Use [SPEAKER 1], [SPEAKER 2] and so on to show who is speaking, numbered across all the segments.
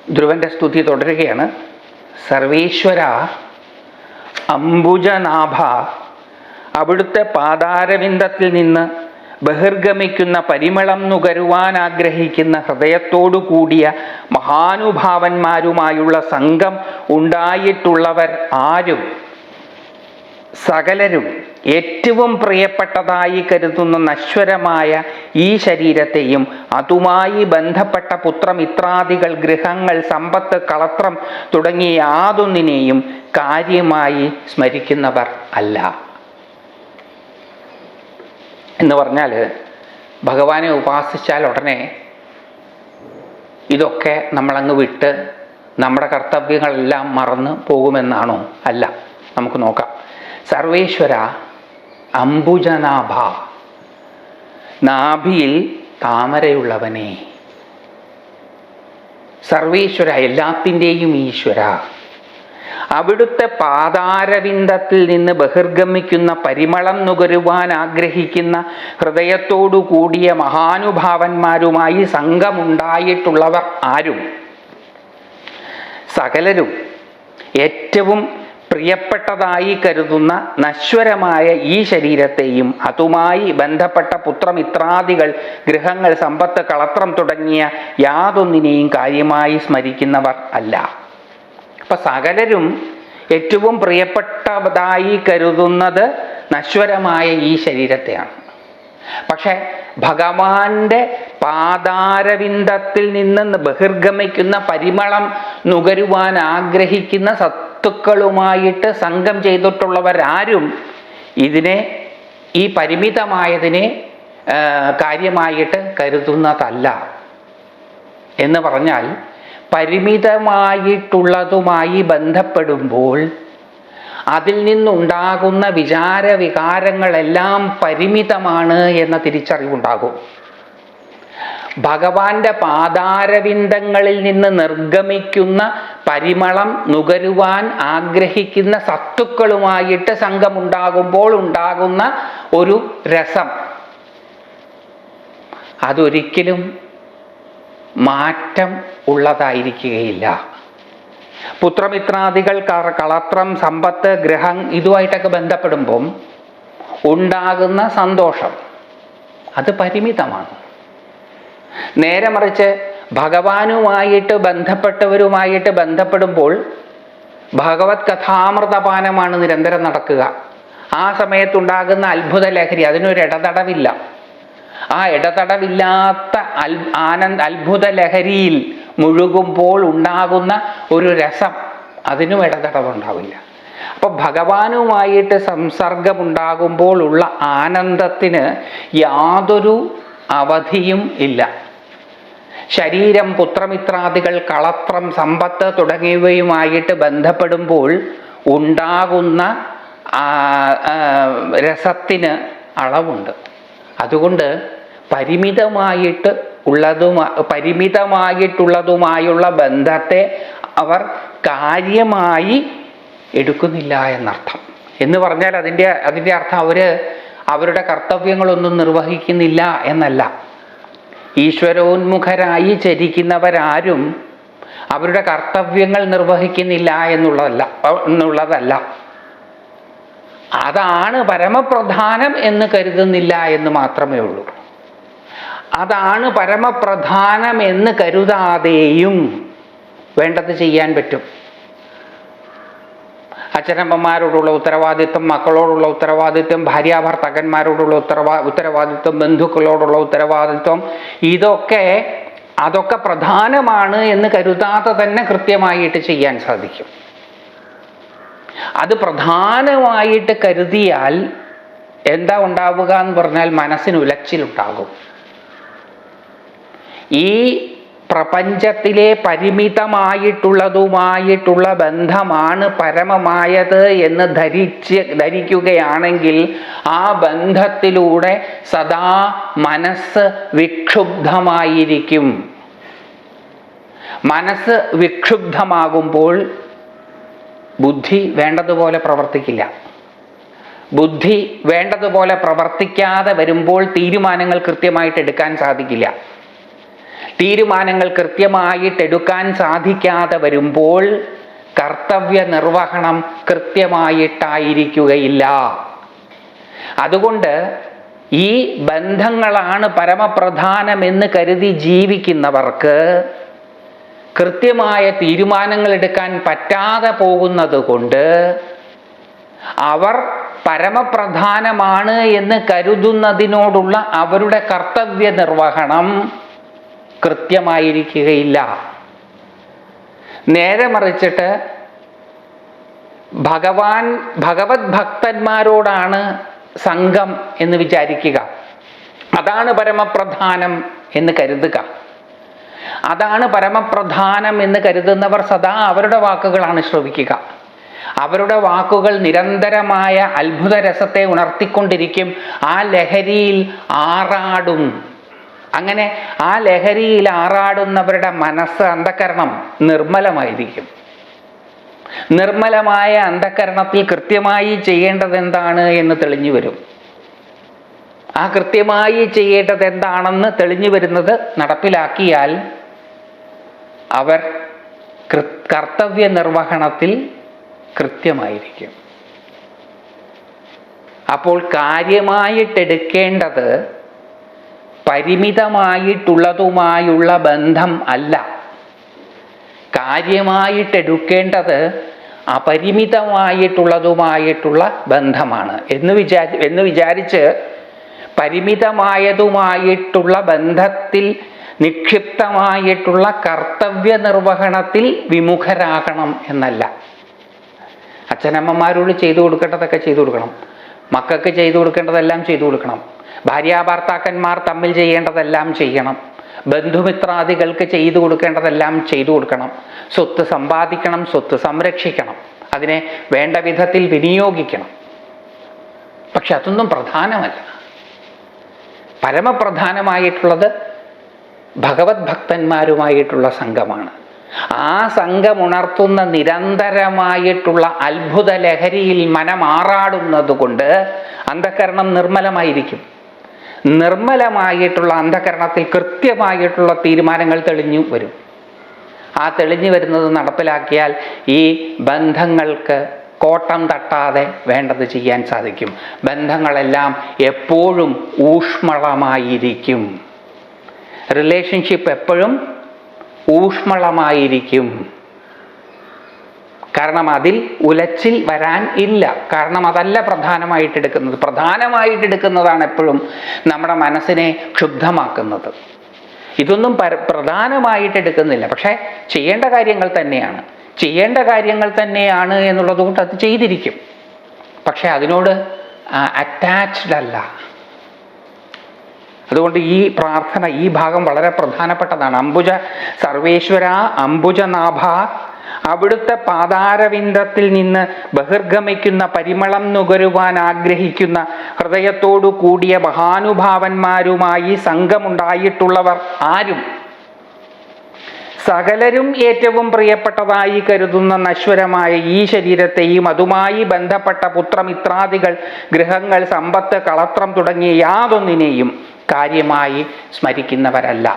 [SPEAKER 1] ധ്രുവന്റെ സ്തുതി തുടരുകയാണ്. സർവേശ്വര അംബുജനാഭ, അവിടുത്തെ പാതാരവിന്ദത്തിൽ നിന്ന് ബഹിർഗമിക്കുന്ന പരിമളം നുകരുവാൻ ആഗ്രഹിക്കുന്ന ഹൃദയത്തോടു കൂടിയ മഹാനുഭാവന്മാരുമായുള്ള സംഘം ഉണ്ടായിട്ടുള്ളവർ ആരും, സകലരും ഏറ്റവും പ്രിയപ്പെട്ടതായി കരുതുന്ന നശ്വരമായ ഈ ശരീരത്തെയും അതുമായി ബന്ധപ്പെട്ട പുത്രമിത്രാദികൾ, ഗൃഹങ്ങൾ, സമ്പത്ത്, കളത്രം തുടങ്ങിയ യാതൊന്നിനെയും കാര്യമായി സ്മരിക്കുന്നവർ അല്ല. എന്ന് പറഞ്ഞാൽ ഭഗവാനെ ഉപാസിച്ചാൽ ഉടനെ ഇതൊക്കെ നമ്മളങ്ങ് വിട്ട് നമ്മുടെ കർത്തവ്യങ്ങളെല്ലാം മറന്ന് പോകുമെന്നാണോ? അല്ല. നമുക്ക് നോക്കാം. സർവേശ്വര അംബുജനാഭ, നാഭിയിൽ താമരയുള്ളവനെ. സർവേശ്വര, എല്ലാത്തിൻ്റെയും ഈശ്വര, അവിടുത്തെ പാതാരവിന്ദത്തിൽ നിന്ന് ബഹിർഗമിക്കുന്ന പരിമളം നുകരുവാൻ ആഗ്രഹിക്കുന്ന ഹൃദയത്തോടു കൂടിയ മഹാനുഭാവന്മാരുമായി സംഘമുണ്ടായിട്ടുള്ളവർ ആരും, സകലരും ഏറ്റവും പ്രിയപ്പെട്ടതായി കരുതുന്ന നശ്വരമായ ഈ ശരീരത്തെയും അതുമായി ബന്ധപ്പെട്ട പുത്രമിത്രാദികൾ, ഗൃഹങ്ങൾ, സമ്പത്ത്, കളത്രം തുടങ്ങിയ യാതൊന്നിനെയും കാര്യമായി സ്മരിക്കുന്നവർ അല്ല. അപ്പൊ സകലരും ഏറ്റവും പ്രിയപ്പെട്ടതായി കരുതുന്നത് നശ്വരമായ ഈ ശരീരത്തെയാണ്. പക്ഷെ ഭഗവാന്റെ പാതാരവിന്ദത്തിൽ നിന്ന് ബഹിർഗമിക്കുന്ന പരിമളം നുകരുവാൻ ആഗ്രഹിക്കുന്ന സത്തുക്കളുമായിട്ട് സംഘം ചെയ്തിട്ടുള്ളവരാരും ഇതിനെ, ഈ പരിമിതമായതിനെ കാര്യമായിട്ട് കരുതുന്നതല്ല. എന്ന് പറഞ്ഞാൽ പരിമിതമായിട്ടുള്ളതുമായി ബന്ധപ്പെടുമ്പോൾ അതിൽ നിന്നുണ്ടാകുന്ന വിചാരവികാരങ്ങളെല്ലാം പരിമിതമാണ് എന്ന തിരിച്ചറിവുണ്ടാകും. ഭഗവാന്റെ പാതാരവിന്ദങ്ങളിൽ നിന്ന് നിർഗമിക്കുന്ന പരിമളം നുകരുവാൻ ആഗ്രഹിക്കുന്ന സത്തുക്കളുമായിട്ട് സംഘമുണ്ടാകുമ്പോൾ ഉണ്ടാകുന്ന ഒരു രസം, അതൊരിക്കലും മാറ്റം ഉള്ളതായിരിക്കുകയില്ല. പുത്രമിത്രാദികൾ, കളത്രം, സമ്പത്ത്, ഗൃഹം ഇതുമായിട്ടൊക്കെ ബന്ധപ്പെടുമ്പം ഉണ്ടാകുന്ന സന്തോഷം അത് പരിമിതമാണ്. നേരെ മറിച്ച് ഭഗവാനുമായിട്ട് ബന്ധപ്പെട്ടവരുമായിട്ട് ബന്ധപ്പെടുമ്പോൾ ഭഗവത് കഥാമൃതപാനമാണ് നിരന്തരം നടക്കുക. ആ സമയത്തുണ്ടാകുന്ന അത്ഭുത ലഹരി, അതിനൊരു ഇടതടവില്ല. ആ ഇടതടവില്ലാത്ത അത്ഭുത ലഹരിയിൽ മുഴുകുമ്പോൾ ഉണ്ടാകുന്ന ഒരു രസം, അതിനും ഇടതടവുണ്ടാവില്ല. അപ്പൊ ഭഗവാനുമായിട്ട് സംസർഗമുണ്ടാകുമ്പോൾ ഉള്ള ആനന്ദത്തിന് യാതൊരു അവധിയും ഇല്ല. ശരീരം, പുത്രമിത്രാദികൾ, കളത്രം, സമ്പത്ത് തുടങ്ങിയവയുമായിട്ട് ബന്ധപ്പെടുമ്പോൾ ഉണ്ടാകുന്ന രസത്തിന് അളവുണ്ട്. അതുകൊണ്ട് പരിമിതമായിട്ടുള്ളതുമായുള്ള ബന്ധത്തെ അവർ കാര്യമായി എടുക്കുന്നില്ല എന്നർത്ഥം. എന്ന് പറഞ്ഞാൽ അതിൻ്റെ അർത്ഥം അവരുടെ കർത്തവ്യങ്ങളൊന്നും നിർവഹിക്കുന്നില്ല എന്നല്ല. ഈശ്വരോന്മുഖരായി ചരിക്കുന്നവരാരും അവരുടെ കർത്തവ്യങ്ങൾ നിർവഹിക്കുന്നില്ല എന്നുള്ളതല്ല. അതാണ് പരമപ്രധാനം എന്ന് കരുതുന്നില്ല എന്ന് മാത്രമേ ഉള്ളൂ. അതാണ് പരമപ്രധാനം എന്ന് കരുതാതെയും വേണ്ടത് ചെയ്യാൻ പറ്റും. അച്ഛനമ്മമാരോടുള്ള ഉത്തരവാദിത്വം, മക്കളോടുള്ള ഉത്തരവാദിത്വം, ഭാര്യാഭർത്താക്കന്മാരോടുള്ള ഉത്തരവാദിത്വം, ബന്ധുക്കളോടുള്ള ഉത്തരവാദിത്വം, അതൊക്കെ പ്രധാനമാണ് എന്ന് കരുതാതെ തന്നെ കൃത്യമായിട്ട് ചെയ്യാൻ സാധിക്കും. അത് പ്രധാനമായിട്ട് കരുതിയാൽ എന്താ ഉണ്ടാവുക എന്ന് പറഞ്ഞാൽ മനസ്സിന് ഉലച്ചിലുണ്ടാകും. ഈ പ്രപഞ്ചത്തിലെ പരിമിതമായിട്ടുള്ള ബന്ധമാണ് പരമമായത് എന്ന് ധരിക്കുകയാണെങ്കിൽ ആ ബന്ധത്തിലൂടെ സദാ മനസ്സ് വിക്ഷുബ്ധമായിരിക്കും. മനസ്സ് വിക്ഷുബ്ധമാകുമ്പോൾ ബുദ്ധി വേണ്ടതുപോലെ പ്രവർത്തിക്കില്ല. ബുദ്ധി വേണ്ടതുപോലെ പ്രവർത്തിക്കാതെ വരുമ്പോൾ തീരുമാനങ്ങൾ കൃത്യമായിട്ട് എടുക്കാൻ സാധിക്കില്ല. തീരുമാനങ്ങൾ കൃത്യമായിട്ടെടുക്കാൻ സാധിക്കാതെ വരുമ്പോൾ കർത്തവ്യ നിർവഹണം കൃത്യമായിട്ടായിരിക്കുകയില്ല. അതുകൊണ്ട് ഈ ബന്ധങ്ങളാണ് പരമപ്രധാനമെന്ന് കരുതി ജീവിക്കുന്നവർക്ക് കൃത്യമായ തീരുമാനങ്ങൾ എടുക്കാൻ പറ്റാതെ പോകുന്നത് കൊണ്ട് അവർ പരമപ്രധാനമാണ് എന്ന് കരുതുന്നതിനോടുള്ള അവരുടെ കർത്തവ്യ നിർവഹണം കൃത്യമായിരിക്കുകയില്ല. നേരെ മറിച്ചിട്ട് ഭഗവത് ഭക്തന്മാരോടാണ് സംഘം എന്ന് വിചാരിക്കുക, അതാണ് പരമപ്രധാനം എന്ന് കരുതുക. അതാണ് പരമപ്രധാനം എന്ന് കരുതുന്നവർ സദാ അവരുടെ വാക്കുകളാണ് ശ്രവിക്കുക. അവരുടെ വാക്കുകൾ നിരന്തരമായ അത്ഭുത രസത്തെ ഉണർത്തിക്കൊണ്ടിരിക്കും. ആ ലഹരിയിൽ ആറാടും. അങ്ങനെ ആ ലഹരിയിൽ ആറാടുന്നവരുടെ മനസ്സ്, അന്ധകരണം നിർമ്മലമായിരിക്കും. നിർമ്മലമായ അന്ധകരണത്തിൽ കൃത്യമായി ചെയ്യേണ്ടത് എന്താണ് എന്ന് തെളിഞ്ഞു വരും. ആ കൃത്യമായി ചെയ്യേണ്ടത് എന്താണെന്ന് തെളിഞ്ഞു വരുന്നത് നടപ്പിലാക്കിയാൽ അവർ കർത്തവ്യ നിർവഹണത്തിൽ കൃത്യമായിരിക്കും. അപ്പോൾ കാര്യമായിട്ടെടുക്കേണ്ടത് പരിമിതമായിട്ടുള്ളതുമായുള്ള ബന്ധം അല്ല. കാര്യമായിട്ടെടുക്കേണ്ടത് അപരിമിതമായിട്ടുള്ളതുമായിട്ടുള്ള ബന്ധമാണ് എന്ന് വിചാരിച്ച് പരിമിതമായതുമായിട്ടുള്ള ബന്ധത്തിൽ നിക്ഷിപ്തമായിട്ടുള്ള കർത്തവ്യ നിർവഹണത്തിൽ വിമുഖരാകണം എന്നല്ല. അച്ഛനമ്മമാരോട് ചെയ്തു കൊടുക്കേണ്ടതൊക്കെ ചെയ്തു കൊടുക്കണം. മക്കൾക്ക് ചെയ്തു കൊടുക്കേണ്ടതെല്ലാം ചെയ്തു കൊടുക്കണം. ഭാര്യാഭർത്താക്കന്മാർ തമ്മിൽ ചെയ്യേണ്ടതെല്ലാം ചെയ്യണം. ബന്ധുമിത്രാദികൾക്ക് ചെയ്തു കൊടുക്കേണ്ടതെല്ലാം ചെയ്തു കൊടുക്കണം. സ്വത്ത് സമ്പാദിക്കണം, സ്വത്ത് സംരക്ഷിക്കണം, അതിനെ വേണ്ട വിധത്തിൽ വിനിയോഗിക്കണം. പക്ഷെ അതൊന്നും പ്രധാനമല്ല. പരമപ്രധാനമായിട്ടുള്ളത് ഭഗവത് ഭക്തന്മാരുമായിട്ടുള്ള സംഘമാണ്. ആ സംഘം ഉണർത്തുന്ന നിരന്തരമായിട്ടുള്ള അത്ഭുത ലഹരിയിൽ മനമാറാടുന്നത് കൊണ്ട് അന്ധകരണം നിർമ്മലമായിരിക്കും. നിർമ്മലമായിട്ടുള്ള അന്ധകരണത്തിൽ കൃത്യമായിട്ടുള്ള തീരുമാനങ്ങൾ തെളിഞ്ഞു വരും. ആ തെളിഞ്ഞു വരുന്നത് നടപ്പിലാക്കിയാൽ ഈ ബന്ധങ്ങൾക്ക് കോട്ടം തട്ടാതെ വേണ്ടത് ചെയ്യാൻ സാധിക്കും. ബന്ധങ്ങളെല്ലാം എപ്പോഴും ഊഷ്മളമായിരിക്കും. റിലേഷൻഷിപ്പ് എപ്പോഴും ഊഷ്മളമായിരിക്കും. കാരണം അതിൽ ഉലച്ചിൽ വരാൻ ഇല്ല. കാരണം അതല്ല പ്രധാനമായിട്ടെടുക്കുന്നത്. പ്രധാനമായിട്ടെടുക്കുന്നതാണ് എപ്പോഴും നമ്മുടെ മനസ്സിനെ ക്ഷുബ്ധമാക്കുന്നത്. ഇതൊന്നും പ്രധാനമായിട്ടെടുക്കുന്നില്ല. പക്ഷേ ചെയ്യേണ്ട കാര്യങ്ങൾ തന്നെയാണ് എന്നുള്ളത് കൊണ്ട് അത് ചെയ്തിരിക്കും. പക്ഷെ അതിനോട് അറ്റാച്ച്ഡ് അല്ല. അതുകൊണ്ട് ഈ പ്രാർത്ഥന, ഈ ഭാഗം വളരെ പ്രധാനപ്പെട്ടതാണ്. അംബുജ സർവേശ്വര അംബുജനാഭ, അവിടുത്തെ പാതാരവിന്ദത്തിൽ നിന്ന് ബഹിർഗമിക്കുന്ന പരിമളം നുകരുവാൻ ആഗ്രഹിക്കുന്ന ഹൃദയത്തോടു കൂടിയ മഹാനുഭാവന്മാരുമായി സംഘമുണ്ടായിട്ടുള്ളവർ ആരും സകലരും ഏറ്റവും പ്രിയപ്പെട്ടതായി കരുതുന്ന നശ്വരമായ ഈ ശരീരത്തെയും അതുമായി ബന്ധപ്പെട്ട പുത്രമിത്രാദികൾ, ഗൃഹങ്ങൾ, സമ്പത്ത്, കളത്രം തുടങ്ങിയ യാതൊന്നിനെയും കാര്യമായി സ്മരിക്കുന്നവരല്ല.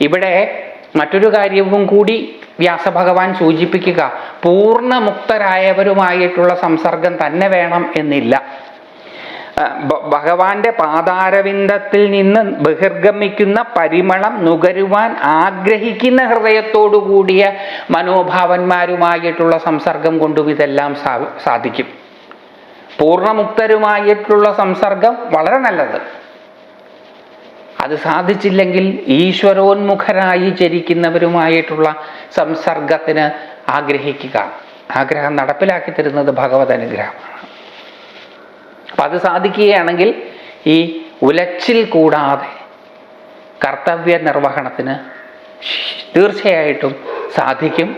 [SPEAKER 1] ഇവിടെ മറ്റൊരു കാര്യവും കൂടി വ്യാസഭഗവാൻ സൂചിപ്പിക്കുക, പൂർണ്ണമുക്തരായവരുമായിട്ടുള്ള സംസർഗം തന്നെ വേണം എന്നില്ല. ഭഗവാന്റെ പാതാരവിന്ദത്തിൽ നിന്ന് ബഹിർഗമിക്കുന്ന പരിമളം നുകരുവാൻ ആഗ്രഹിക്കുന്ന ഹൃദയത്തോടു കൂടിയ മനോഭാവന്മാരുമായിട്ടുള്ള സംസർഗം കൊണ്ടും ഇതെല്ലാം സാധിക്കും. പൂർണ്ണമുക്തരുമായിട്ടുള്ള സംസർഗം വളരെ നല്ലത്. അത് സാധിച്ചില്ലെങ്കിൽ ഈശ്വരോന്മുഖരായി ചരിക്കുന്നവരുമായിട്ടുള്ള സംസർഗത്തിന് ആഗ്രഹിക്കുക. ആഗ്രഹം നടപ്പിലാക്കി തരുന്നത് ഭഗവത് അനുഗ്രഹമാണ്. അപ്പം അത് സാധിക്കുകയാണെങ്കിൽ ഈ ഉലച്ചിൽ കൂടാതെ കർത്തവ്യ നിർവഹണത്തിന് തീർച്ചയായിട്ടും സാധിക്കും.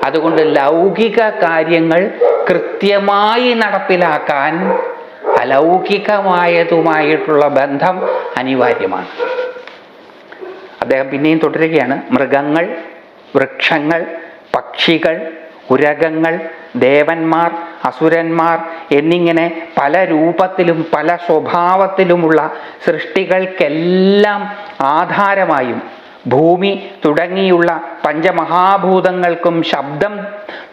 [SPEAKER 1] അതുകൊണ്ട് ലൗകിക കാര്യങ്ങൾ കൃത്യമായി നടപ്പിലാക്കാൻ അലൗകികമായതുമായിട്ടുള്ള ബന്ധം അനിവാര്യമാണ്. അദ്ദേഹം പിന്നെയും തുടരുകയാണ്. മൃഗങ്ങൾ, വൃക്ഷങ്ങൾ, പക്ഷികൾ, ഉരകങ്ങൾ, ദേവന്മാർ, അസുരന്മാർ എന്നിങ്ങനെ പല രൂപത്തിലും പല സ്വഭാവത്തിലുമുള്ള സൃഷ്ടികൾക്കെല്ലാം ആധാരമായും ഭൂമി തുടങ്ങിയുള്ള പഞ്ചമഹാഭൂതങ്ങൾക്കും ശബ്ദം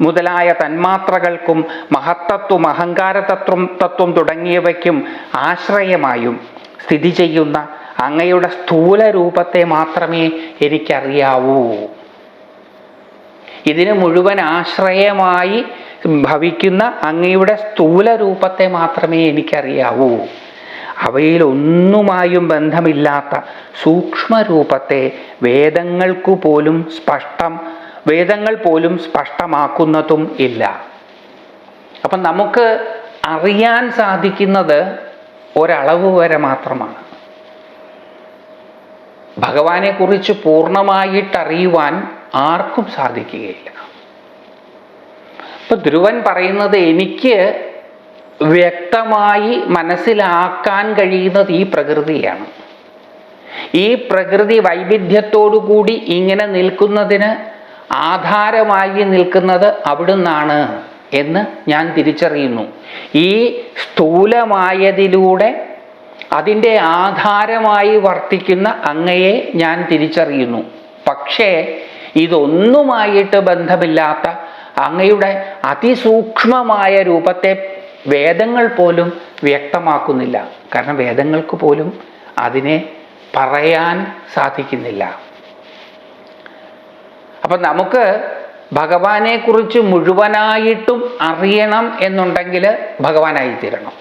[SPEAKER 1] മുതലായ തന്മാത്രകൾക്കും മഹത്തത്വം തത്വം തുടങ്ങിയവയ്ക്കും ആശ്രയമായും സ്ഥിതി ചെയ്യുന്ന അങ്ങയുടെ സ്ഥൂല രൂപത്തെ മാത്രമേ എനിക്കറിയാവൂ. ഇതിന് മുഴുവൻ ആശ്രയമായി ഭവിക്കുന്ന അങ്ങയുടെ സ്ഥൂല രൂപത്തെ മാത്രമേ എനിക്കറിയാവൂ. അവയിലൊന്നുമായും ബന്ധമില്ലാത്ത സൂക്ഷ്മരൂപത്തെ വേദങ്ങൾ പോലും സ്പഷ്ടമാക്കുന്നതും ഇല്ല. അപ്പം നമുക്ക് അറിയാൻ സാധിക്കുന്നത് ഒരളവ് വരെ മാത്രമാണ്. ഭഗവാനെ കുറിച്ച് പൂർണ്ണമായിട്ടറിയുവാൻ ആർക്കും സാധിക്കുകയില്ല. ഇപ്പൊ ധ്രുവൻ പറയുന്നത് എനിക്ക് വ്യക്തമായി മനസ്സിലാക്കാൻ കഴിയുന്നത് ഈ പ്രകൃതിയാണ്. ഈ പ്രകൃതി വൈവിധ്യത്തോടുകൂടി ഇങ്ങനെ നിൽക്കുന്നതിന് ആധാരമായി നിൽക്കുന്നത് അവിടുന്നാണ് എന്ന് ഞാൻ തിരിച്ചറിയുന്നു. ഈ സ്ഥൂലമായതിലൂടെ അതിൻ്റെ ആധാരമായി വർത്തിക്കുന്ന അങ്ങയെ ഞാൻ തിരിച്ചറിയുന്നു. പക്ഷേ ഇതൊന്നുമായിട്ട് ബന്ധമില്ലാത്ത അങ്ങയുടെ അതിസൂക്ഷ്മമായ രൂപത്തെ വേദങ്ങൾ പോലും വ്യക്തമാക്കുന്നില്ല. കാരണം വേദങ്ങൾക്ക് പോലും അതിനെ പറയാൻ സാധിക്കുന്നില്ല. അപ്പം നമുക്ക് ഭഗവാനെ കുറിച്ച് മുഴുവനായിട്ടും അറിയണം എന്നുണ്ടെങ്കിൽ ഭഗവാനായി തീരണം.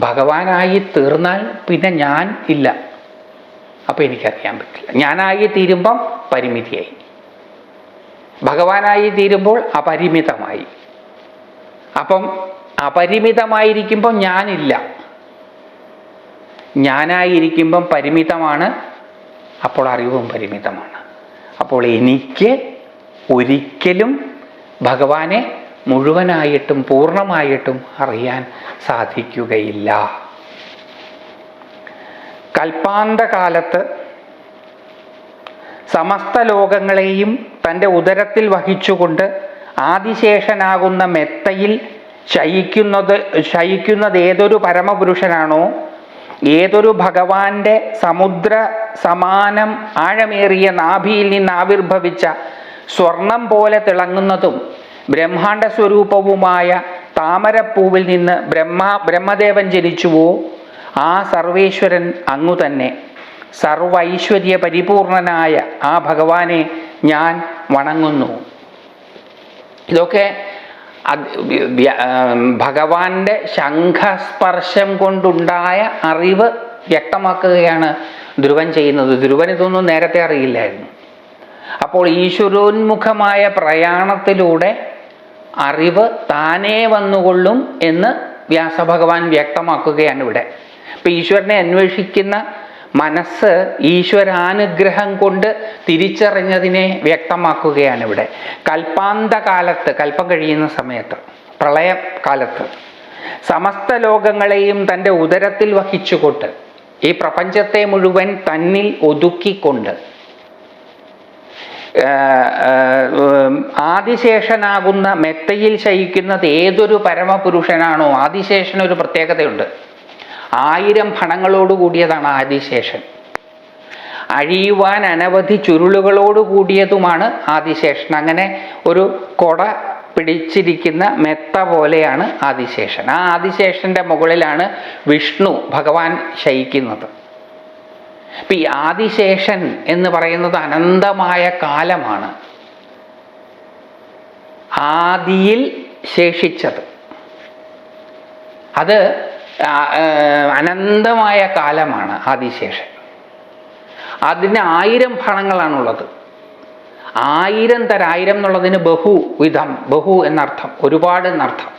[SPEAKER 1] ഭഗവാനായി തീർന്നാൽ പിന്നെ ഞാൻ ഇല്ല. അപ്പം എനിക്കറിയാൻ പറ്റില്ല. ഞാനായി തീരുമ്പം പരിമിതിയായി, ഭഗവാനായി തീരുമ്പോൾ അപരിമിതമായി. അപ്പം അപരിമിതമായിരിക്കുമ്പോൾ ഞാനില്ല, ഞാനായിരിക്കുമ്പം പരിമിതമാണ്, അപ്പോൾ അറിവും പരിമിതമാണ്. അപ്പോൾ എനിക്ക് ഒരിക്കലും ഭഗവാനെ മുഴുവനായിട്ടും പൂർണ്ണമായിട്ടും അറിയാൻ സാധിക്കുകയില്ല. കൽപ്പാന്തകാലത്ത് സമസ്ത ലോകങ്ങളെയും തൻ്റെ ഉദരത്തിൽ വഹിച്ചുകൊണ്ട് ആദിശേഷനാകുന്ന മെത്തയിൽ ശയിക്കുന്നത് ഏതൊരു പരമപുരുഷനാണോ, ഏതൊരു ഭഗവാന്റെ സമുദ്ര സമാനം ആഴമേറിയ നാഭിയിൽ നിന്ന് ആവിർഭവിച്ച സ്വർണം പോലെ തിളങ്ങുന്നതും ബ്രഹ്മാണ്ഡ സ്വരൂപവുമായ താമരപ്പൂവിൽ നിന്ന് ബ്രഹ്മദേവൻ ജനിച്ചുവോ, ആ സർവേശ്വരൻ അങ്ങു തന്നെ. സർവൈശ്വര്യ പരിപൂർണനായ ആ ഭഗവാനെ ഞാൻ വണങ്ങുന്നു. ഇതൊക്കെ ഭഗവാന്റെ ശംഖസ്പർശം കൊണ്ടുണ്ടായ അറിവ് വ്യക്തമാക്കുകയാണ് ധ്രുവൻ ചെയ്യുന്നത്. ധ്രുവൻ ഇതൊന്നും നേരത്തെ അറിയില്ലായിരുന്നു. അപ്പോൾ ഈശ്വരോന്മുഖമായ പ്രയാണത്തിലൂടെ അറിവ് താനേ വന്നുകൊള്ളും എന്ന് വ്യാസഭഗവാൻ വ്യക്തമാക്കുകയാണ് ഇവിടെ. ഇപ്പം ഈശ്വരനെ അന്വേഷിക്കുന്ന മനസ്സ് ഈശ്വരാനുഗ്രഹം കൊണ്ട് തിരിച്ചറിഞ്ഞതിനെ വ്യക്തമാക്കുകയാണ് ഇവിടെ. കൽപ്പാന്തകാലത്ത്, കൽപ്പം കഴിയുന്ന സമയത്ത്, പ്രളയകാലത്ത് സമസ്ത ലോകങ്ങളെയും തൻ്റെ ഉദരത്തിൽ വഹിച്ചുകൊണ്ട് ഈ പ്രപഞ്ചത്തെ മുഴുവൻ തന്നിൽ ഒതുക്കിക്കൊണ്ട് ആദിശേഷനാകുന്ന മെത്തയിൽ ശയിക്കുന്നത് ഏതൊരു പരമപുരുഷനാണോ, ആദിശേഷനൊരു പ്രത്യേകതയുണ്ട്. 1000 ഫണങ്ങളോട് കൂടിയതാണ് ആദിശേഷൻ. അഴിയുവാൻ അനവധി ചുരുളുകളോട് കൂടിയതുമാണ് ആദിശേഷൻ. അങ്ങനെ ഒരു കൊട പിടിച്ചിരിക്കുന്ന മെത്ത പോലെയാണ് ആദിശേഷൻ. ആ ആദിശേഷന്റെ മുകളിലാണ് വിഷ്ണു ഭഗവാൻ ശയിക്കുന്നത്. ഇപ്പം ഈ ആദിശേഷൻ എന്ന് പറയുന്നത് അനന്തമായ കാലമാണ്, ആദിയിൽ ശേഷിച്ചത്. അത് അനന്തമായ കാലമാണ് ആദിശേഷൻ. അതിന് 1000 ഫണങ്ങളാണുള്ളത്. 1000 തരം, 1000 എന്നുള്ളതിന് ബഹുവിധം, ബഹു എന്നർത്ഥം, ഒരുപാട് എന്നർത്ഥം.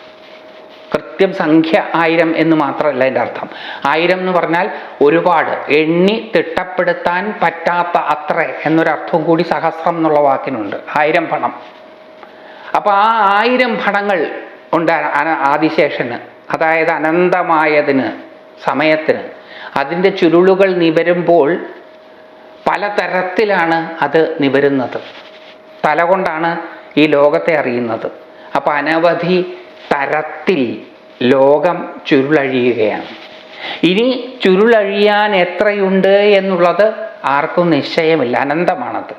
[SPEAKER 1] കൃത്യം സംഖ്യ 1000 എന്ന് മാത്രമല്ല എൻ്റെ അർത്ഥം. 1000 എന്ന് പറഞ്ഞാൽ ഒരുപാട്, എണ്ണി തിട്ടപ്പെടുത്താൻ പറ്റാത്ത അത്ര എന്നൊരർത്ഥവും കൂടി സഹസ്രം എന്നുള്ള വാക്കിനുണ്ട്. 1000 ഫണം. അപ്പോൾ ആ 1000 ഫണങ്ങൾ ഉണ്ട് ആദിശേഷന്. അതായത് അനന്തമായതിന്, സമയത്തിന്. അതിൻ്റെ ചുരുളുകൾ നിവരുമ്പോൾ പലതരത്തിലാണ് അത് നിവരുന്നത്. തല കൊണ്ടാണ് ഈ ലോകത്തെ അറിയുന്നത്. അപ്പം അനവധി തരത്തിൽ ലോകം ചുരുളഴിയുകയാണ്. ഇനി ചുരുളഴിയാൻ എത്രയുണ്ട് എന്നുള്ളത് ആർക്കും നിശ്ചയമില്ല, അനന്തമാണത്.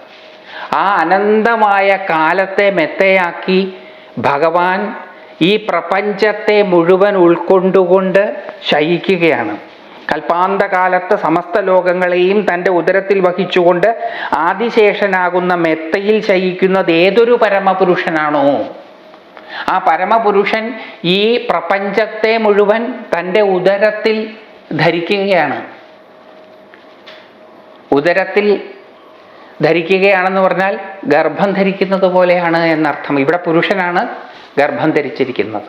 [SPEAKER 1] ആ അനന്തമായ കാലത്തെ മെത്തയാക്കി ഭഗവാൻ ഈ പ്രപഞ്ചത്തെ മുഴുവൻ ഉൾക്കൊണ്ടുകൊണ്ട് ശയിക്കുകയാണ്. കൽപ്പാന്തകാലത്ത് സമസ്ത ലോകങ്ങളെയും തൻ്റെ ഉദരത്തിൽ വഹിച്ചുകൊണ്ട് ആദിശേഷനാകുന്ന മെത്തയിൽ ശയിക്കുന്നത് ഏതൊരു പരമപുരുഷനാണോ, ആ പരമപുരുഷൻ ഈ പ്രപഞ്ചത്തെ മുഴുവൻ തൻ്റെ ഉദരത്തിൽ ധരിക്കുകയാണ്. ഉദരത്തിൽ ധരിക്കുകയാണെന്ന് പറഞ്ഞാൽ ഗർഭം ധരിക്കുന്നത് പോലെയാണ് എന്നർത്ഥം. ഇവിടെ പുരുഷനാണ് ഗർഭം ധരിച്ചിരിക്കുന്നത്.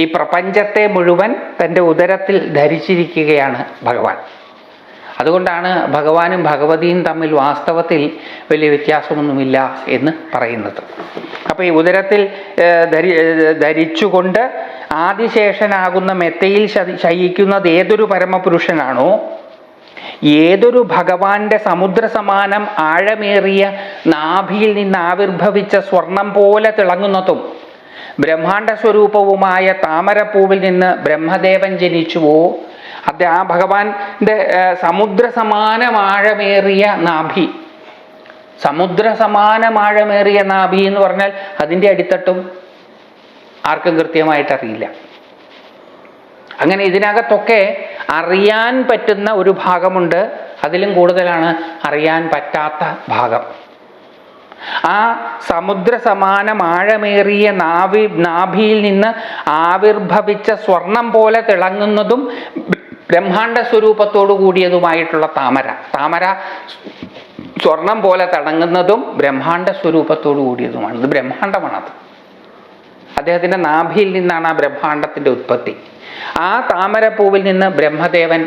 [SPEAKER 1] ഈ പ്രപഞ്ചത്തെ മുഴുവൻ തൻ്റെ ഉദരത്തിൽ ധരിച്ചിരിക്കുകയാണ് ഭഗവാൻ. അതുകൊണ്ടാണ് ഭഗവാനും ഭഗവതിയും തമ്മിൽ വാസ്തവത്തിൽ വലിയ വ്യത്യാസമൊന്നുമില്ല എന്ന് പറയുന്നത്. അപ്പോൾ ഈ ഉദരത്തിൽ ധരിച്ചുകൊണ്ട് ആദിശേഷനാകുന്ന മെത്തയിൽ ശയിക്കുന്നത് ഏതൊരു പരമപുരുഷനാണോ, ഏതൊരു ഭഗവാന്റെ സമുദ്രസമാനം ആഴമേറിയ നാഭിയിൽ നിന്ന് ആവിർഭവിച്ച സ്വർണം പോലെ തിളങ്ങുന്നതും ബ്രഹ്മാണ്ട സ്വരൂപവുമായ താമരപ്പൂവിൽ നിന്ന് ബ്രഹ്മദേവൻ ജനിച്ചുവോ, അത് ആ ഭഗവാന്റെ സമുദ്രസമാനമാഴമേറിയ നാഭി, സമുദ്രസമാനമാഴമേറിയ നാഭി എന്ന് പറഞ്ഞാൽ അതിൻ്റെ അടിത്തട്ടും ആർക്കും കൃത്യമായിട്ട് അറിയില്ല. അങ്ങനെ ഇതിനകത്തൊക്കെ അറിയാൻ പറ്റുന്ന ഒരു ഭാഗമുണ്ട്, അതിലും കൂടുതലാണ് അറിയാൻ പറ്റാത്ത ഭാഗം. ആ സമുദ്രസമാനം ആഴമേറിയ നാഭിയിൽ നിന്ന് ആവിർഭവിച്ച സ്വർണം പോലെ തിളങ്ങുന്നതും ബ്രഹ്മാണ്ട സ്വരൂപത്തോടു കൂടിയതുമായിട്ടുള്ള താമര സ്വർണം പോലെ തിളങ്ങുന്നതും ബ്രഹ്മാണ്ട സ്വരൂപത്തോടു കൂടിയതുമാണ്. ഇത് ബ്രഹ്മാണ്ടമാണത്. അദ്ദേഹത്തിൻ്റെ നാഭിയിൽ നിന്നാണ് ആ ബ്രഹ്മാണ്ടത്തിൻ്റെ ഉത്പത്തി. ആ താമരപ്പൂവിൽ നിന്ന് ബ്രഹ്മദേവൻ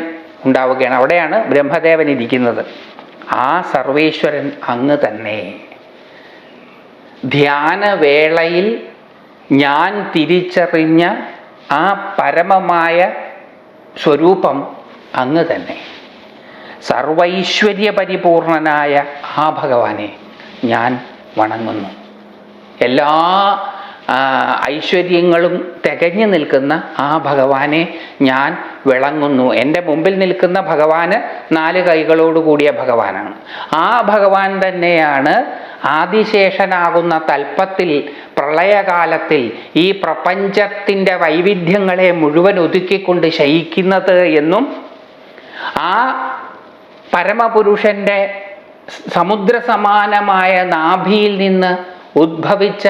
[SPEAKER 1] ഉണ്ടാവുകയാണ്. അവിടെയാണ് ബ്രഹ്മദേവൻ ഇരിക്കുന്നത്. ആ സർവേശ്വരൻ അങ്ങ് തന്നെ. ധ്യാനവേളയിൽ ഞാൻ തിരിച്ചറിഞ്ഞ ആ പരമമായ സ്വരൂപം അങ്ങ് തന്നെ. സർവൈശ്വര്യ പരിപൂർണനായ ആ ഭഗവാനെ ഞാൻ വണങ്ങുന്നു. എല്ലാ ഐശ്വര്യങ്ങളും തികഞ്ഞു നിൽക്കുന്ന ആ ഭഗവാനെ ഞാൻ വിളങ്ങുന്നു. എൻ്റെ മുമ്പിൽ നിൽക്കുന്ന ഭഗവാന് 4 കൈകളോട് കൂടിയ ഭഗവാനാണ്. ആ ഭഗവാൻ തന്നെയാണ് ആദിശേഷനാകുന്ന തൽപ്പത്തിൽ പ്രളയകാലത്തിൽ ഈ പ്രപഞ്ചത്തിൻ്റെ വൈവിധ്യങ്ങളെ മുഴുവൻ ഒതുക്കിക്കൊണ്ട് ശയിക്കുന്നത് എന്നും ആ പരമപുരുഷൻ്റെ സമുദ്രസമാനമായ നാഭിയിൽ നിന്ന് ഉദ്ഭവിച്ച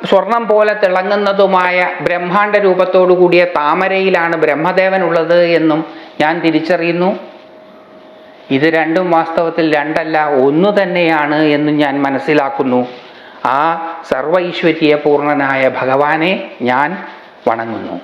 [SPEAKER 1] സ്വർണം പോലെ തിളങ്ങുന്നതുമായ ബ്രഹ്മാണ്ട രൂപത്തോടു കൂടിയ താമരയിലാണ് ബ്രഹ്മദേവൻ ഉള്ളത് എന്നും ഞാൻ തിരിച്ചറിയുന്നു. ഇത് രണ്ടും വാസ്തവത്തിൽ രണ്ടല്ല, ഒന്ന് തന്നെയാണ് എന്നും ഞാൻ മനസ്സിലാക്കുന്നു. ആ സർവൈശ്വര്യ പൂർണനായ ഭഗവാനെ ഞാൻ വണങ്ങുന്നു.